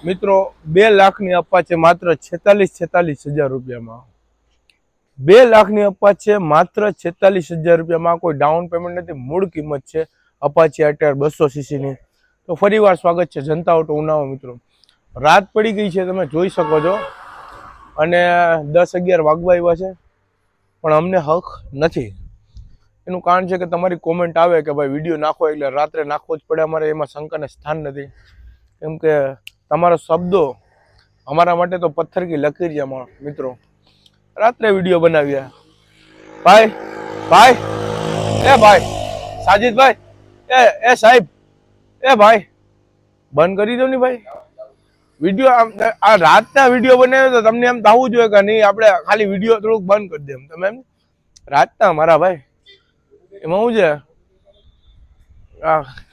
મિત્રો 2 લાખની અપાચે માત્ર 46,000 રૂપિયામાં. 2 લાખની અપાચે માત્ર 46,000 રૂપિયામાં. કોઈ ડાઉન પેમેન્ટ નથી, મૂળ કિંમત છે અપાચે અટાયર 200cc ની. તો ફરીવાર સ્વાગત છે જનતા ઓટો ઉનાવા. મિત્રો રાત પડી ગઈ છે, તમે જોઈ શકો છો, અને 10-11 વાગવા આવ્યા છે, પણ અમને હક નથી. એનું કારણ છે કે તમારી કોમેન્ટ આવે કે ભાઈ વિડીયો નાખો એટલે રાત્રે નાખવો જ પડે. અમારે એમાં શંકાને સ્થાન નથી, કેમ કે તમારા શબ્દો અમારા માટે તો પથ્થર કી લકીર છે. મિત્રો રાત્રે વિડીયો બનાવ્યા. ભાઈ ભાઈ એ ભાઈ સાજિદભાઈ એ સાહેબ એ ભાઈ બંધ કરી દો ને ભાઈ વિડીયો. આ રાતના વિડીયો બનાવ્યો તો તમને એમ થવું જોઈએ કે નહીં આપણે ખાલી વિડીયો થોડુંક બંધ કરી દે એમ. તમે એમ રાતના મારા ભાઈ એમાં શું છે?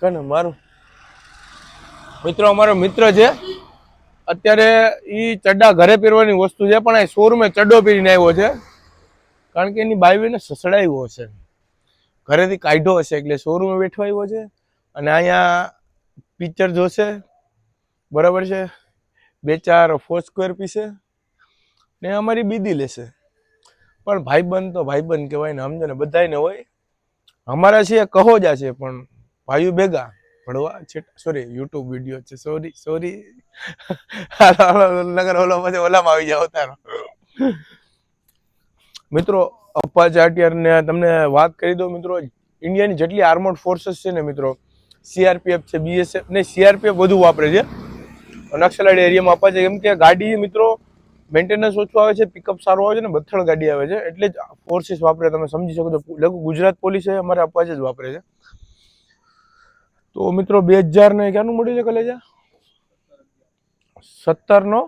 કને મારું મિત્રો અમારો મિત્ર છે, અત્યારે ઈ ચડ્ડા ઘરે પહેરવાની વસ્તુ છે, પણ આ શોરૂમે ચડ્ડો પહેરીને આવ્યો છે, કારણ કે એની બાઈવીને સસડાવ્યો હશે, ઘરેથી કાઢ્યો હશે, એટલે શોરૂમે બેઠો આવ્યો છે. અને અહીંયા પિક્ચર જોશે, બરાબર છે, 2-4 4 પીસે ને અમારી બીદી લેશે. પણ ભાઈબંધ તો ભાઈબંધ કહેવાય ને, સમજો ને, બધાને હોય. અમારા છે કહો જ છે, પણ ભાઈઓ ભેગા ભણવા છે. સોરી, યુટ્યુબ વિડીયો છે, સોરી નગર ઓલો પછી ઓલામાં આવી જાવ તારો. મિત્રો અપાચે અટાયર ને તમને વાત કરી દો. મિત્રો ઇન્ડિયાની જેટલી આર્મડ ફોર્सेस છે ને મિત્રો, સીઆરપીએફ છે, બીએસએફ ને સીઆરપીએફ વધુ વાપરે છે નક્સલાઇડ એરિયામાં અપાચે, કેમ કે ગાડી મિત્રો મેન્ટેનન્સ ઓછું આવે છે, પિકઅપ સારું આવે છે ને બથળ ગાડી આવે છે, એટલે જ ફોર્सेस વાપરે. તમે સમજી શકો છો, લગભગ ગુજરાત પોલીસ અમારે અપાચે જ વાપરે છે. તો મિત્રો 2000 ને ક્યાંનું મોડેલ છે કલેજા? 17 નો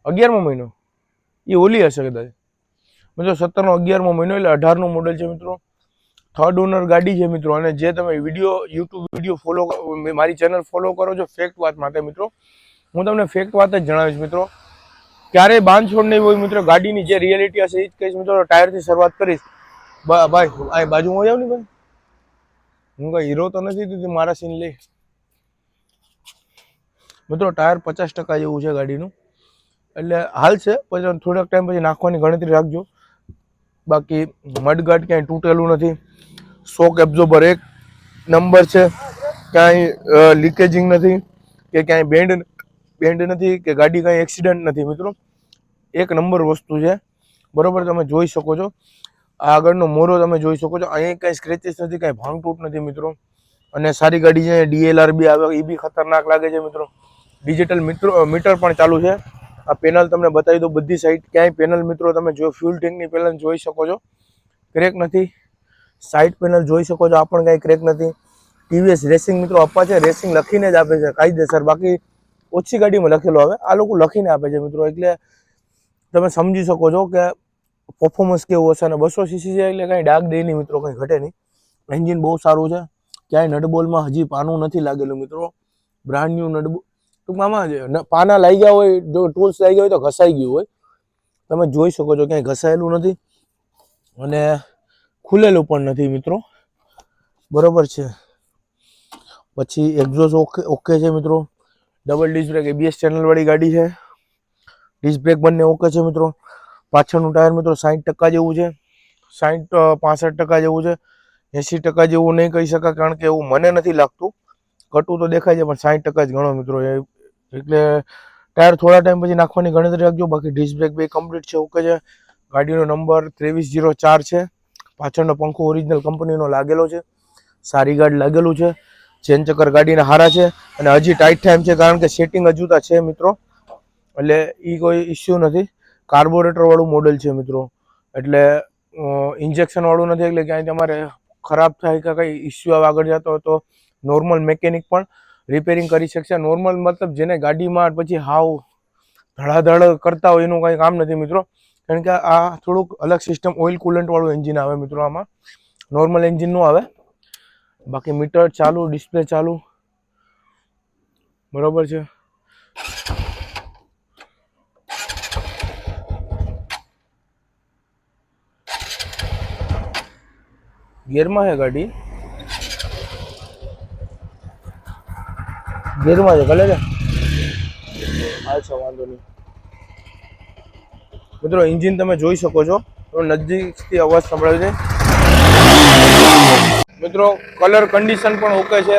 11મો મહિનો, એ ઓલી હશે કદાચ. મિત્રો 17 નો 11મો મહિનો એટલે 18 નું મોડેલ છે. મિત્રો 3rd ઓનર ગાડી છે. મિત્રો અને જે તમે વિડીયો યુટ્યુબ વિડીયો ફોલો, મારી ચેનલ ફોલો કરો છો ફેક્ટ વાત માટે, મિત્રો હું તમને ફેક્ટ વાત જ જણાવીશ. મિત્રો ક્યારેય બાંધછોડ નહીં હોય. મિત્રો ગાડીની જે રિયાલિટી હશે એ જ કહીશ. મિત્રો ટાયરથી શરૂઆત કરીશ. ભાઈ આ બાજુમાં જાવ ને ભાઈ, હું કઈ હીરો તો નથી, મારા સીન લઈ. મિત્રો ટાયર 50% જેવું છે ગાડીનું, એટલે હાલ છે, પછી થોડાક ટાઈમ પછી નાખવાની ગણતરી રાખજો. બાકી મડગાર્ડ ક્યાંય તૂટેલું નથી, શોક એબ્ઝોર્બર 1 નંબર છે, ક્યાંય લીકેજિંગ નથી કે ક્યાંય બેન્ડ નથી કે ગાડી કાંઈ એક્સિડન્ટ નથી. મિત્રો 1 નંબર વસ્તુ છે, બરોબર. તમે જોઈ શકો છો, આગળનો મોરો તમે જોઈ શકો છો, અહીંયા કાંઈ સ્ક્રેચીસ નથી, કાંઈ ભાંગતૂટ નથી. મિત્રો અને સારી ગાડી છે. DLR બી આવે, એ બી ખતરનાક લાગે છે. મિત્રો ડિજિટલ મીટર પણ ચાલુ છે. આ પેનલ તમને બતાવી દો, બધી સાઈડ ક્યાંય પેનલ મિત્રો તમે જો ફ્યુલ ટેન્કની પેનલ જોઈ શકો છો, ક્રેક નથી. સાઈડ પેનલ જોઈ શકો છો, આ પણ કાંઈ ક્રેક નથી. TVS રેસિંગ મિત્રો અપાચે રેસિંગ લખીને જ આપે છે કાયદેસર, બાકી ઓછી ગાડીમાં લખેલો આવે, આ લોકો લખીને આપે છે. મિત્રો એટલે તમે સમજી શકો છો કે પરફોર્મન્સ કેવું હશે. અને 200cc છે એટલે કાંઈ ડાઘ દે નહીં મિત્રો, કંઈ ઘટે નહીં. એન્જિન બહુ સારું છે, ક્યાંય નટબોલમાં હજી પાનું નથી લાગેલું. મિત્રો બ્રાન્ડ ન્યુ નટબોલ, ટૂંકમાં પાના લાગી ગયા હોય, જો ટૂલ્સ લાગી ગયા હોય તો ઘસાઈ ગયું હોય. તમે જોઈ શકો છો, ક્યાંય ઘસાયેલું નથી અને ખુલેલું પણ નથી. મિત્રો બરોબર છે. પછી એક્ઝોસ્ટ ઓકે છે. મિત્રો double disc brake, ABS channel વાળી ગાડી છે. ડિસ્ક બ્રેક બંને ઓકે છે. મિત્રો પાછળનું ટાયર મિત્રો 60% જેવું છે, 65% જેવું છે. 80% જેવું નહીં કહી શકાય, કારણ કે એવું મને નથી લાગતું. કટું તો દેખાય છે, પણ 60% જ ગણો મિત્રો. એટલે ટાયર થોડા ટાઈમ પછી નાખવાની ગણતરી રાખજો. બાકી ડિસ્ક બ્રેક બે કમ્પ્લીટ છે, ઓકે છે. ગાડીનો નંબર 2304 છે. પાછળનો પંખો ઓરિજિનલ કંપનીનો લાગેલો છે, સારી ગાડી લાગેલું છે. ચેન ચક્કર ગાડીના હારા છે, અને હજી ટાઈટ ટાઈમ છે, કારણ કે સેટિંગ હજુ છે મિત્રો, એટલે એ કોઈ ઇસ્યુ નથી. કાર્બોરેટર વાળું મોડેલ છે મિત્રો, એટલે ઇન્જેક્શન વાળું નથી, એટલે ક્યાંય તમારે ખરાબ થાય કે કંઈ ઇસ્યુ આવે આગળ જતો તો નોર્મલ મેકેનિક પણ રિપેરિંગ કરી શકશે. નોર્મલ મતલબ જેને ગાડીમાં પછી હાવ ધડાધડ કરતા હોય એનું કંઈ કામ નથી મિત્રો, કારણ કે આ થોડુંક અલગ સિસ્ટમ, ઓઇલ કુલન્ટ વાળું એન્જિન આવે મિત્રો. આમાં નોર્મલ એન્જિન નું આવે. બાકી મીટર ચાલુ, ડિસ્પ્લે ચાલુ, બરોબર છે. ગેરમાં છે ગાડી, ગેરમાં છે, ભલે છે. હાલશે, વાંધો નહીં મિત્રો. એન્જિન તમે જોઈ શકો છો, નજીકથી અવાજ સંભળાય છે મિત્રો. કલર કન્ડિશન પણ ઓકે છે.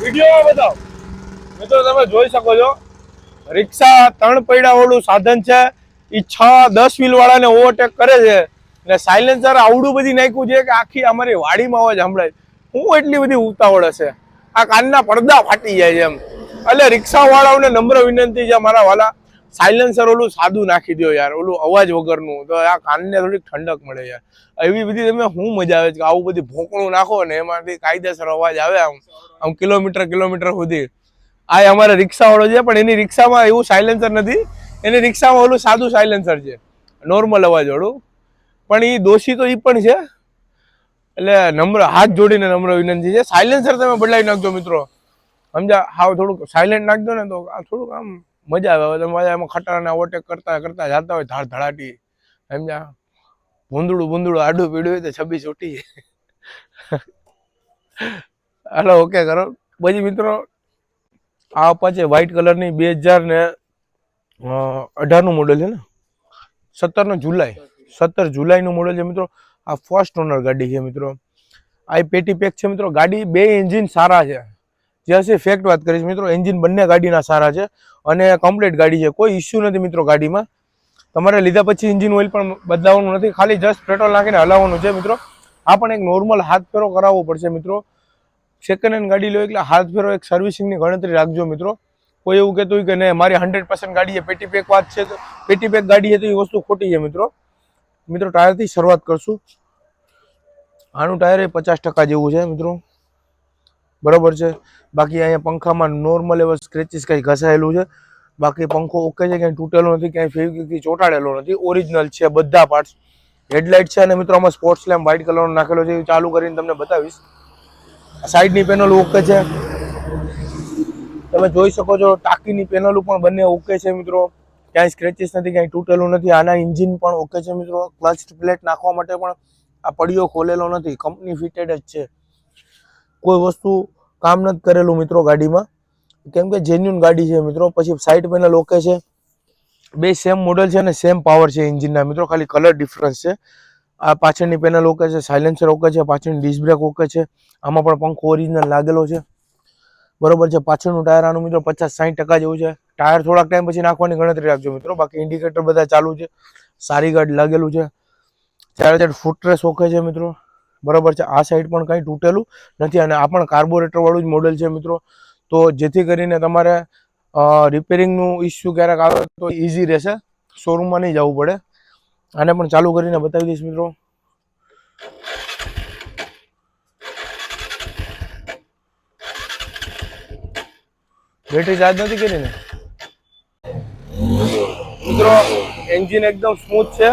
વિડીયોમાં બતાવ મિત્રો. તમે જોઈ શકો છો રિક્ષા 3 પૈડા વાળું સાધન છે. એ 6-10 વ્હીલ વાળાને ઓવરટેક કરે છે ને સાયલેન્સર આવડું બધી નાખ્યું છે કે આખી અમારી વાડીમાં અવાજ સંભળાય. હું એટલી બધી ઉતાવળ હશે, આ કાનના પડદા ફાટી જાય છે એમ. એટલે રિક્ષા વાળાઓને નમ્ર વિનંતી છે મારા વાલા, સાયલેન્સર ઓલું સાદું નાખી દો યાર, ઓલું અવાજ વગરનું, તો આ કાનને થોડીક ઠંડક મળે યાર. એવી બધી તમે શું મજા આવે છે કે આવું બધી ભોંકણું નાખો ને એમાંથી કાયદેસર અવાજ આવે આમ કિલોમીટર સુધી. આ અમારે રિક્ષા વાળો છે, પણ એની રિક્ષામાં એવું સાયલેન્સર નથી, એની રિક્ષામાં ઓલું સાદું સાયલેન્સર છે, નોર્મલ અવાજ વાળું. પણ એ દોષી તો એ પણ છે. એટલે નમ્ર હાથ જોડીને નમ્ર વિનંતી છે, સાયલેન્સર તમે બદલાવી નાખજો મિત્રો, સમજા. હાવ થોડુંક સાયલેન્ટ નાખજો ને તો આ થોડુંક આમ મજા આવે. તમે એમાં ખટારાને ઓવરટેક કરતા જતા હોય ધડાટી, સમજા. ભૂંદડું આડું પીડું હોય તો 26 ઉઠી જાય. હાલો ઓકે કરો. પછી મિત્રો આ અપાચે વ્હાઇટ કલરની 2018નું મોડેલ છે ને, 17 જુલાઈનું મોડેલ છે મિત્રો. આ ફર્સ્ટ ઓનર ગાડી છે મિત્રો. આ પેટી પેક છે મિત્રો. ગાડી 2 એન્જિન સારા છે, જે હશે ફેક્ટ વાત કરીશ મિત્રો. એન્જિન બંને ગાડીના સારા છે અને કમ્પ્લીટ ગાડી છે, કોઈ ઇસ્યુ નથી મિત્રો ગાડીમાં. તમારે લીધા પછી એન્જિન ઓઇલ પણ બદલાવવાનું નથી, ખાલી જસ્ટ પેટ્રોલ નાખીને હલાવવાનું છે મિત્રો. આ પણ એક નોર્મલ હાથ ફેરો કરાવવો પડશે મિત્રો. સેકન્ડ હેન્ડ ગાડી લો એટલે હાથ ફેરો એક સર્વિસિંગની ગણતરી રાખજો મિત્રો. કોઈ એવું કહેતું હોય કે નહીં મારી 100% ગાડી છે, પેટી પેક વાત છે, તો પેટી પેક ગાડી છે તો એ વસ્તુ ખોટી છે મિત્રો. ટાયરથી શરૂઆત કરશું. આનું ટાયર 50% જેવું છે મિત્રો, બરોબર છે. બાકી અહીંયા પંખામાં નોર્મલ એવા સ્ક્રેચીસ કંઈ ઘસાયેલું છે. બાકી પંખો ઓકે છે, ક્યાંય તૂટેલો નથી, ક્યાંય ફેવિક્વિકથી ચોંટાડેલો નથી, ઓરિજિનલ છે બધા પાર્ટ્સ. હેડલાઇટ છે અને મિત્રો આમાં સ્પોર્ટ્સ લેમ્પ વ્હાઇટ કલરનો નાખેલો છે, એ ચાલુ કરીને તમને બતાવીશ. સાઈડની પેનલ ઓકે છે, તમે જોઈ શકો છો. ટાંકીની પેનલો પણ બંને ઓકે છે મિત્રો, ક્યાંય સ્ક્રેચીસ નથી, ક્યાંય તૂટેલું નથી. આના એન્જિન પણ ઓકે છે મિત્રો. ક્લચ પ્લેટ નાખવા માટે પણ આ પડીઓ ખોલેલો નથી, કંપની ફિટેડ જ છે, કોઈ વસ્તુ કામ નથી કરેલું મિત્રો ગાડીમાં, કેમ કે જેન્યુન ગાડી છે મિત્રો. પછી સાઈડ પેનલ ઓકે છે, 2 સેમ મોડેલ છે અને સેમ પાવર છે એન્જિનના મિત્રો, ખાલી કલર ડિફરન્સ છે. આ પાછળની પેનલ ઓકે છે, સાયલેન્સર ઓકે છે, પાછળની ડિસ્ક બ્રેક ઓકે છે. આમાં પણ પંખો ઓરિજિનલ લાગેલો છે, બરોબર છે. પાછળનું ટાયર આનું મિત્રો 50-60% જેવું છે. ટાયર થોડાક ટાઈમ પછી નાખવાની ગણતરી રાખજો મિત્રો. બાકી ઇન્ડિકેટર બધા ચાલુ છે, સારી ગાડી લાગેલું છે. 4 ફૂટરેસ ઓકે છે મિત્રો, બરોબર છે. આ સાઈડ પણ કંઈ તૂટેલું નથી અને આ પણ કાર્બોરેટર વાળું જ મોડેલ છે મિત્રો. તો જેથી કરીને તમારે રિપેરિંગનું ઇસ્યુ ક્યારેક આવે તો ઇઝી રહેશે, શોરૂમમાં નહીં જવું પડે. આને પણ ચાલુ કરીને બતાવી દઈશ મિત્રો. બેટરી ચાર્જ નથી કરી ને મિત્રો. એન્જિન એકદમ સ્મૂથ છે.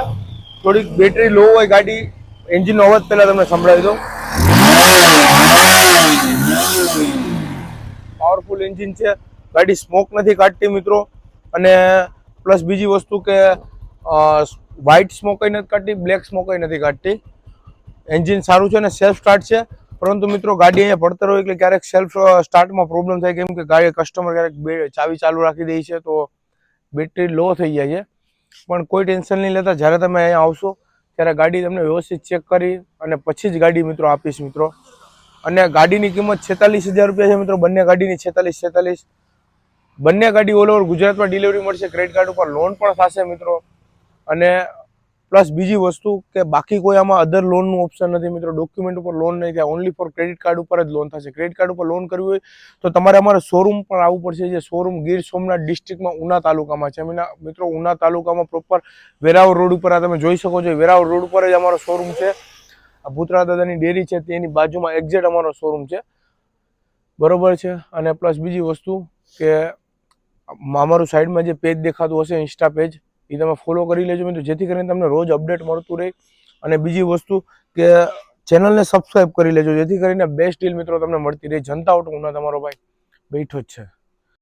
થોડીક બેટરી લો હોય ગાડી, એન્જિનનો અવાજ પહેલા તમને સંભળાવી દઉં. પાવરફુલ એન્જિન છે, ગાડી સ્મોક નથી કાઢતી મિત્રો. અને પ્લસ બીજી વસ્તુ કે વ્હાઇટ સ્મોક નથી કાઢતી, બ્લેક સ્મોક નથી કાઢતી. એન્જિન સારું છે અને સેલ્ફ સ્ટાર્ટ છે. પરંતુ મિત્રો ગાડી અહીંયા પડતર હોય એટલે ક્યારેક સેલ્ફ સ્ટાર્ટમાં પ્રોબ્લેમ થાય, કેમ કે ગાડી કસ્ટમર ક્યારેક ચાવી ચાલુ રાખી દે છે તો બેટરી લો થઈ જાય છે. પણ કોઈ ટેન્શન નહીં લેતા, જ્યારે તમે અહીંયા આવશો ત્યારે ગાડી તમને વ્યવસ્થિત ચેક કરી અને પછી જ ગાડી મિત્રો આપીશ મિત્રો. અને ગાડીની કિંમત 46,000 રૂપિયા છે મિત્રો. બંને ગાડીની 46. બંને ગાડી ઓલ ઓવર ગુજરાતમાં ડિલિવરી મળશે, ક્રેડિટ કાર્ડ ઉપર લોન પણ થશે મિત્રો. અને પ્લસ બીજી વસ્તુ કે બાકી કોઈ આમાં અધર લોનનું ઓપ્શન નથી મિત્રો. ડોક્યુમેન્ટ ઉપર લોન નહીં થાય, ઓનલી ફોર ક્રેડિટ કાર્ડ ઉપર જ લોન થશે. ક્રેડિટ કાર્ડ ઉપર લોન કરવી હોય તો તમારે અમારે શોરૂમ પર આવવું પડશે. જે શોરૂમ ગીર સોમનાથ ડિસ્ટ્રિક્ટમાં ઉના તાલુકામાં છે મિત્રો. ઉના તાલુકામાં પ્રોપર વેરાવળ રોડ ઉપર આ તમે જોઈ શકો છો, વેરાવળ રોડ ઉપર જ અમારો શોરૂમ છે. આ ભૂતરા દાદાની ડેરી છે તેની બાજુમાં એક્ઝેક્ટ અમારો શોરૂમ છે, બરોબર છે. અને પ્લસ બીજી વસ્તુ કે અમારું સાઈડમાં જે પેજ દેખાતું હશે ઇન્સ્ટા પેજ, એ તમે ફોલો કરી લેજો મિત્રો, જેથી કરીને તમને રોજ અપડેટ મળતું રહે. અને બીજી વસ્તુ કે ચેનલને સબસ્ક્રાઈબ કરી લેજો, જેથી કરીને બેસ્ટ ડીલ મિત્રો તમને મળતી રહે. જનતા ઓટો ઉના તમારો ભાઈ બેઠો જ છે.